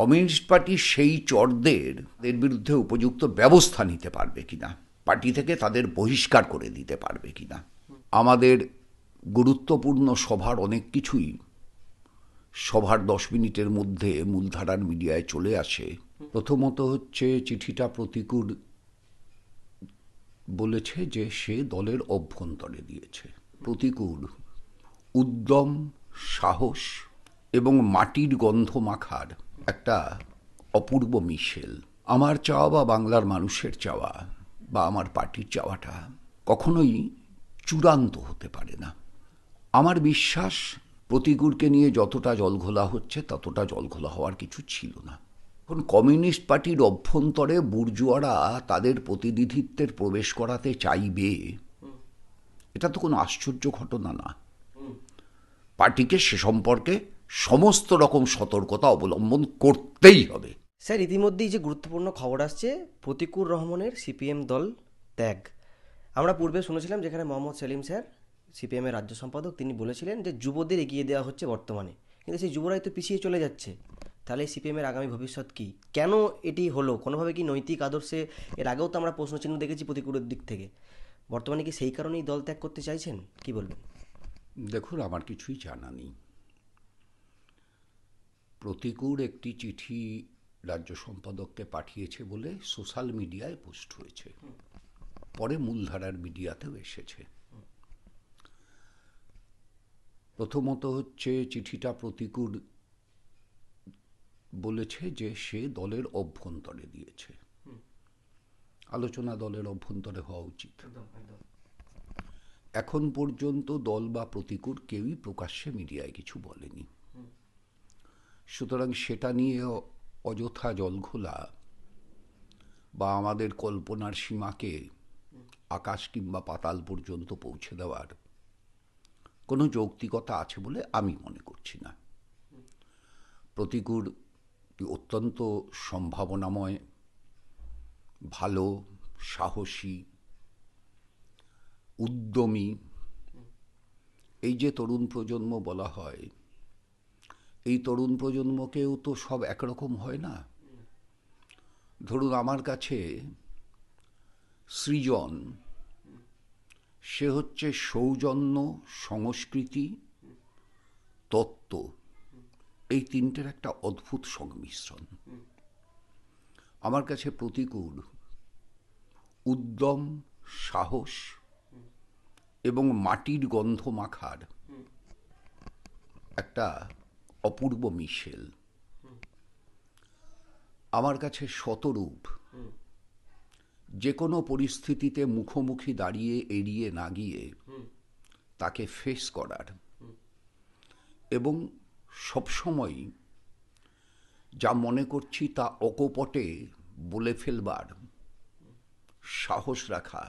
Communist party সেই চরদের বিরুদ্ধে উপযুক্ত ব্যবস্থা নিতে পারবে কিনা, পার্টি থেকে তাদের বহিষ্কার করে দিতে পারবে কিনা। আমাদের গুরুত্বপূর্ণ সভার অনেক কিছুই সভার 10 মিনিটের মধ্যে মূলধারার মিডিয়ায় চলে আসে। প্রথমত হচ্ছে, চিঠিটা প্রতিকূল বলেছে যে সে দলের অভ্যন্তরে দিয়েছে। প্রতিকূল উদ্যম, সাহস এবং মাটির গন্ধ মাখার একটা অপূর্ব মিশেল। আমার চাওয়া বা বাংলার মানুষের চাওয়া বা আমার পার্টির চাওয়াটা কখনোই চূড়ান্ত হতে পারে না। আমার বিশ্বাস, প্রতিকূলকে নিয়ে যতটা জলঘোলা হচ্ছে ততটা জলঘোলা হওয়ার কিছু ছিল না। এখন কমিউনিস্ট পার্টির অভ্যন্তরে বুর্জুয়ারা তাদের প্রতিনিধিত্বের প্রবেশ করাতে চাইবে, এটা তো কোনো আশ্চর্য ঘটনা না। পার্টিকে সে সম্পর্কে সমস্ত রকম সতর্কতা অবলম্বন করতেই হবে। স্যার, ইতিমধ্যেই যে গুরুত্বপূর্ণ খবর আসছে, প্রতিকুর রহমানের সিপিএম দল ত্যাগ। আমরা পূর্বে শুনেছিলাম যেখানে মোহাম্মদ সেলিম স্যার, সিপিএমের রাজ্য সম্পাদক, তিনি বলেছিলেন যে যুবদের এগিয়ে দেওয়া হচ্ছে বর্তমানে, কিন্তু সেই যুবরাই তো পিছিয়ে চলে যাচ্ছে। তাহলে সিপিএমের আগামী ভবিষ্যৎ কি? কেন এটি হলো? কোনোভাবে কি নৈতিক আদর্শে, এর আগেও তো আমরা প্রশ্নচিহ্ন দেখেছি প্রতিকূলের দিক থেকে, বর্তমানে কি সেই কারণেই দল ত্যাগ করতে চাইছেন? কি বলবেন? দেখুন, আমার কিছুই জানা নেই। প্রতিকূল একটি চিঠি রাজ্য সম্পাদককে পাঠিয়েছে বলে সোশ্যাল মিডিয়ায় পোস্ট হয়েছে, পরে মূলধারার মিডিয়াতেও এসেছে। প্রথমত হচ্ছে, চিঠিটা প্রতিকূল বলেছে যে সে দলের অভ্যন্তরে দিয়েছে। আলোচনা দলের অভ্যন্তরে হওয়া উচিত। এখন পর্যন্ত দল বা প্রতিকূল কেউই প্রকাশ্যে মিডিয়ায় কিছু বলেনি, সুতরাং সেটা নিয়ে অযথা জলঘোলা বা আমাদের কল্পনার সীমাকে আকাশ কিংবা পাতাল পর্যন্ত পৌঁছে দেওয়ার কোনো যৌক্তিকতা আছে বলে আমি মনে করছি না। প্রতিকূল অত্যন্ত সম্ভাবনাময়, ভালো, সাহসী, উদ্যমী, এই যে তরুণ প্রজন্ম বলা হয়, এই তরুণ প্রজন্মকেও তো সব একরকম হয় না। ধরুন, আমার কাছে সৃজন, সে হচ্ছে সৌজন্য, সংস্কৃতি, তত্ত্ব, এই তিনটের একটা অদ্ভুত সংমিশ্রণ। আমার কাছে প্রতিকূল উদ্যম, সাহস এবং মাটির গন্ধ মাখার একটা অপূর্ব মিশেল। আমার কাছে শতরূপ, যে কোনো পরিস্থিতিতে মুখোমুখি দাঁড়িয়ে এড়িয়ে না গিয়ে তাকে ফেস করার এবং সবসময় যা মনে করছি তা অকপটে বলে ফেলবার সাহস রাখা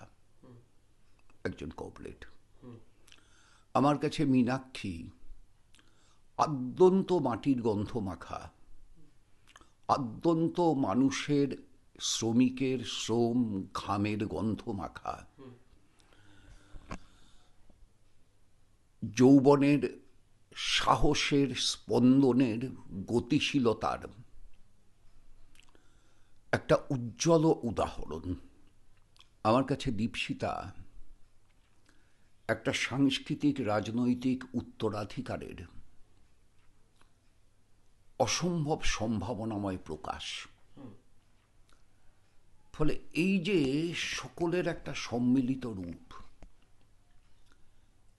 একজন কমরেড। আমার কাছে মীনাক্ষী আদ্যন্ত মাটির গন্ধ মাখা, আদ্যন্ত মানুষের, শ্রমিকের শ্রম, ঘামের গন্ধ মাখা, যৌবনের, সাহসের, স্পন্দনের, গতিশীলতার একটা উজ্জ্বল উদাহরণ। আমার কাছে দীপশিতা একটা সাংস্কৃতিক রাজনৈতিক উত্তরাধিকারের অসম্ভব সম্ভাবনাময় প্রকাশ। ফলে এই যে সকলের একটা সম্মিলিত রূপ,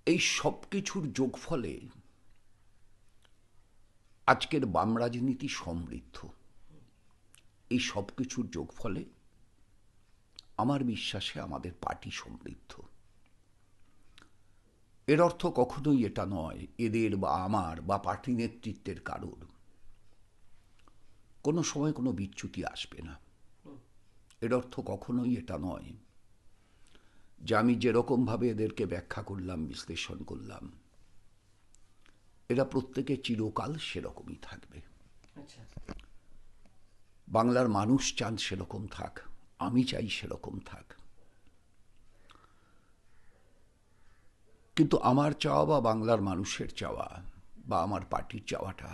এই সব কিছুর যোগফলে আজকের বাম রাজনীতি সমৃদ্ধ। এই সব কিছুর যোগফলে আমার বিশ্বাসে আমাদের পার্টি সমৃদ্ধ। এর অর্থ কখনোই এটা নয় এদের বা আমার বা পার্টি নেতৃত্বের কারোর কোনো সময় কোনো বিচ্যুতি আসবে না। এর অর্থ কখনোই এটা নয় যে আমি যেরকমভাবে এদেরকে ব্যাখ্যা করলাম, বিশ্লেষণ করলাম, এরা প্রত্যেকে চিরকাল সেরকমই থাকবে। বাংলার মানুষ চান সেরকম থাক, আমি চাই সেরকম থাক। কিন্তু আমার চাওয়া বা বাংলার মানুষের চাওয়া বা আমার পার্টির চাওয়াটা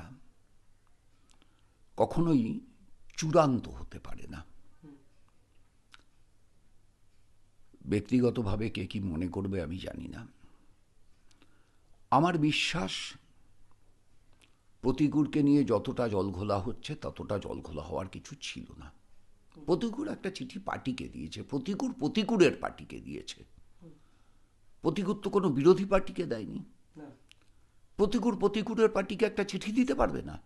কখনোই চূড়ান্ত হতে পারে না। ব্যক্তিগতভাবে কে কি মনে করবে আমি জানি না। আমার বিশ্বাস প্রতিকূলকে নিয়ে যতটা জলঘোলা হচ্ছে ততটা জলঘোলা হওয়ার কিছু ছিল না। প্রতিকূল একটা চিঠি পার্টিকে দিয়েছে, প্রতিকূলের পার্টিকে দিয়েছে। প্রতিকূল তো কোনো বিরোধী পার্টিকে দেয়নি। প্রতিকূলের পার্টিকে একটা চিঠি দিতে পারবে না?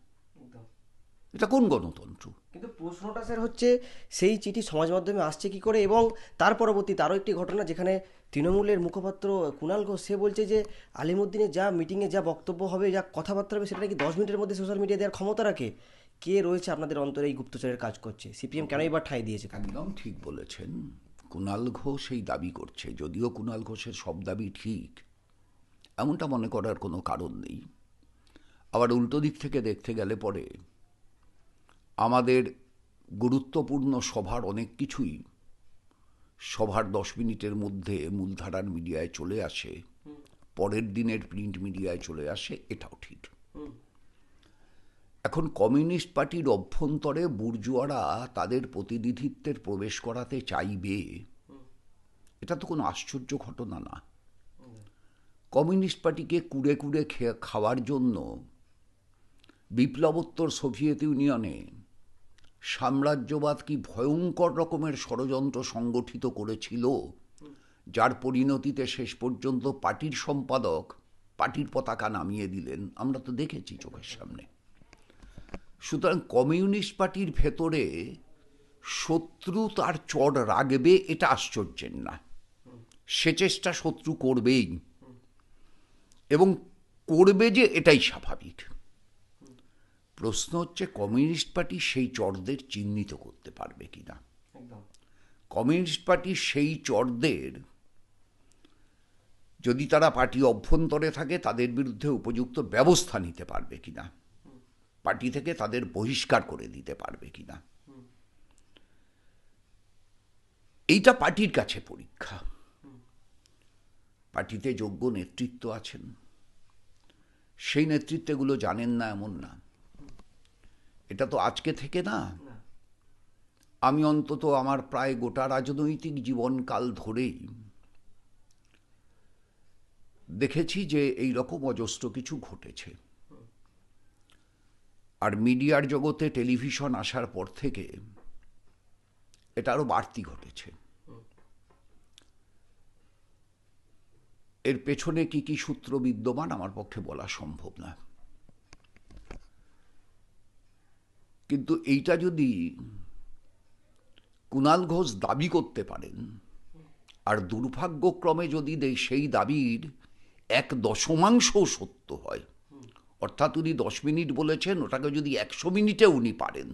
এটা কোন গণতন্ত্র? কিন্তু প্রশ্নটা স্যার হচ্ছে, সেই চিঠি সমাজ মাধ্যমে আসছে কি করে? এবং তার পরবর্তীতে আরও একটি ঘটনা, যেখানে তৃণমূলের মুখপাত্র কুণাল ঘোষ সে বলছে যে আলিমুদ্দিনের যা মিটিংয়ে যা বক্তব্য হবে, যা কথাবার্তা হবে, সেটা নাকি 10 মিনিটের মধ্যে সোশ্যাল মিডিয়া দেওয়ার ক্ষমতা রাখে। কে রয়েছে আপনাদের অন্তরে এই গুপ্তচরের কাজ করছে? সিপিএম কেনই বা ঠাঁই দিয়েছে? একদম ঠিক বলেছেন। কুণাল ঘোষ এই দাবি করছে, যদিও কুণাল ঘোষের সব দাবি ঠিক এমনটা মনে করার কোনো কারণ নেই। আবার উল্টো দিক থেকে দেখতে গেলে পরে আমাদের গুরুত্বপূর্ণ সভার অনেক কিছুই সভার 10 মিনিটের মধ্যে মূলধারার মিডিয়ায় চলে আসে, পরের দিনের প্রিন্ট মিডিয়ায় চলে আসে, এটাও ঠিক। এখন কমিউনিস্ট পার্টির অভ্যন্তরে বুর্জুয়ারা তাদের প্রতিনিধিত্বের প্রবেশ করাতে চাইবে, এটা তো কোনো আশ্চর্য ঘটনা না। কমিউনিস্ট পার্টিকে কুড়ে কুড়ে খাওয়ার জন্য বিপ্লবোত্তর সোভিয়েত ইউনিয়নে সাম্রাজ্যবাদ কি ভয়ঙ্কর রকমের ষড়যন্ত্র সংগঠিত করেছিল, যার পরিণতিতে শেষ পর্যন্ত পার্টির সম্পাদক পার্টির পতাকা নামিয়ে দিলেন, আমরা তো দেখেছি চোখের সামনে। সুতরাং কমিউনিস্ট পার্টির ভেতরে শত্রু তার চড় রাখবে, এটা আশ্চর্যের না। সে চেষ্টা শত্রু করবেই, এবং করবে যে এটাই স্বাভাবিক। প্রশ্ন হচ্ছে কমিউনিস্ট পার্টি সেই চরদের চিহ্নিত করতে পারবে কিনা। কমিউনিস্ট পার্টি সেই চরদের, যদি তারা পার্টি অভ্যন্তরে থাকে, তাদের বিরুদ্ধে উপযুক্ত ব্যবস্থা নিতে পারবে কিনা, পার্টি থেকে তাদের বহিষ্কার করে দিতে পারবে কিনা, এইটা পার্টির কাছে পরীক্ষা। পার্টিতে যোগ্য নেতৃত্ব আছেন, সেই নেতৃত্বগুলো জানেন না এমন না। এটা তো আজকে থেকে না। আমি অন্তত আমার প্রায় গোটা রাজনৈতিক জীবনকাল ধরেই দেখেছি যে এই রকম অজস্র কিছু ঘটেছে। আর মিডিয়ার জগতে টেলিভিশন আসার পর থেকে এটা আরো বাড়তি ঘটেছে। এর পেছনে কি কি সূত্র বিদ্যমান আমার পক্ষে বলা সম্ভব না, কিন্তু এইটা যদি কুণাল ঘোষ দাবি করতে পারেন, আর দুর্ভাগ্যক্রমে যদি সেই দাবির 1/10 সত্য হয়, অর্থাৎ উনি 10 মিনিট বলেছেন, ওটাকে যদি 100 মিনিটে উনি পারেন,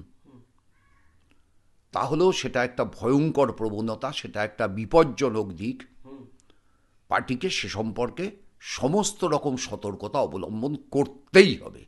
তাহলেও সেটা একটা ভয়ঙ্কর প্রবণতা, সেটা একটা বিপজ্জনক দিক। পার্টিকে সে সম্পর্কে সমস্ত রকম সতর্কতা অবলম্বন করতেই হবে।